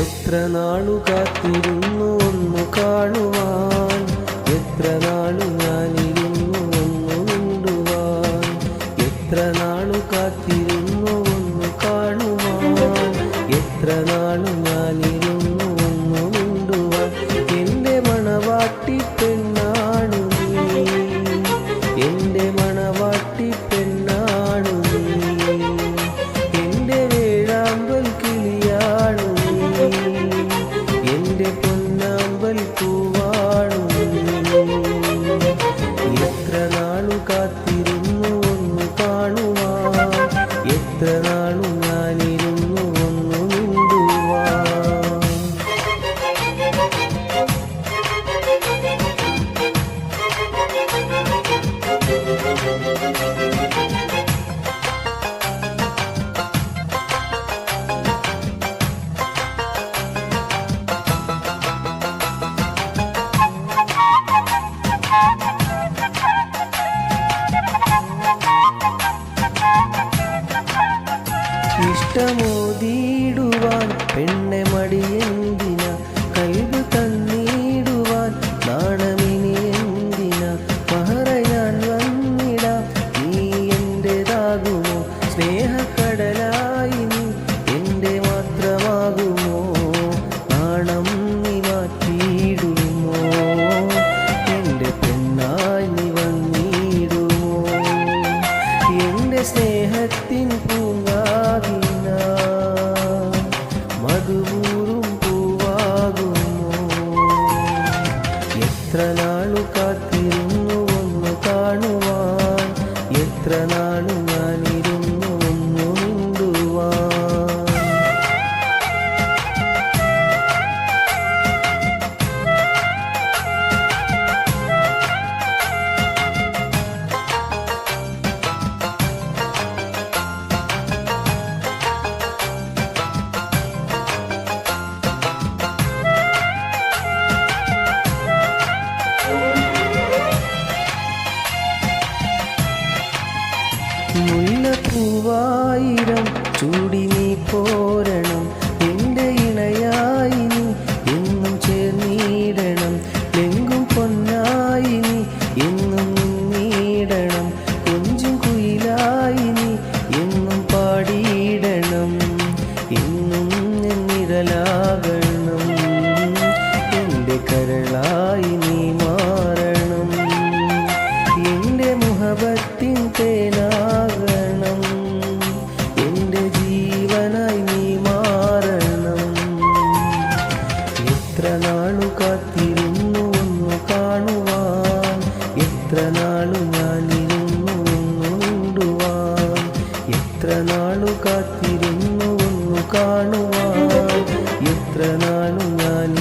എത്ര നാളു കാത്തിരുന്നു ഒന്നു കാണുവാൻ, എത്ര നാളു ഞാനിരുന്നു ഒന്നു മിണ്ടുവാൻ. എത്ര നാളു കാത്തിരുന്നു ഒന്നു കാണുവാൻ, എത്ര നാളു ഞാനിരുന്നു ഒന്നു മിണ്ടുവാൻ. എൻ്റെ മണവാട്ടി പെണ്ണാണു നീ, എൻ്റെ മണവാട്ടി പെണ്ണാണു നീ, എൻ്റെ വേഴാമ്പൽ കിളിയാണു നീ, എൻ്റെ പൊന്നാമ്പൽ പൂവാണു നീ. എത്ര നാളു കാത്തിരുന്നു ഒന്നു കാണുവാൻ, എത്ര നാളു ഞാനിരുന്നു ഒന്നു മിണ്ടുവാൻ. ഇഷ്ടമോതിടുവാൻ പെണ്ണെ മടിയെന്തിന, കൽബ് തന്നിടുവാൻ നാണമിനി എന്തിന. മഹറ ഞാൻ വന്നിടാം, നീ എൻ്റെതാകുമോ, സ്നേഹക്കടലായി നീ എൻ്റെ മാത്രമാകുമോ. നാണം നീ മാറ്റിയിടുമോ, എൻ്റെ പെണ്ണായി നീ വന്നിടുമോ. എൻ്റെ സ്നേഹത്തിൻ പൂങ്കാവിന മധുപൂറും പൂവാകുമോ. എത്ര നാളു കാത്തിരുന്നു ഒന്നു കാണുവാൻ, എത്ര നാളു ഞാനിരുന്നു ഒന്നു മിണ്ടുവാൻ. മുല്ലപ്പൂവായിരം ചൂടി നീ പോരണം, നിന്റെ ഇണയായി നീ എന്നും ചേർന്നിടണം. എങ്കും പൊന്നായി നീ എന്നും നിന്നിടണം, കൊഞ്ചും കുയിലായി നീ എന്നും പാടിയിടണം. എന്നും നിന്നിരലാകണം, എൻ്റെ കരളായി നീ മാറണം. എൻ്റെ മുഹബത്തിൻ തേനാകണം, എൻ്റെ ജീവനായി നീ മാറണം. എത്ര നാളു കാത്തിരുന്നു ഒന്നു കാണുവാൻ, എത്ര നാളു ഞാനിരുന്നു ഒന്നു മിണ്ടുവാൻ. എത്ര നാളു കാത്തിരുന്നു ഒന്നു കാണുവാൻ, എത്ര നാളു ഞാൻ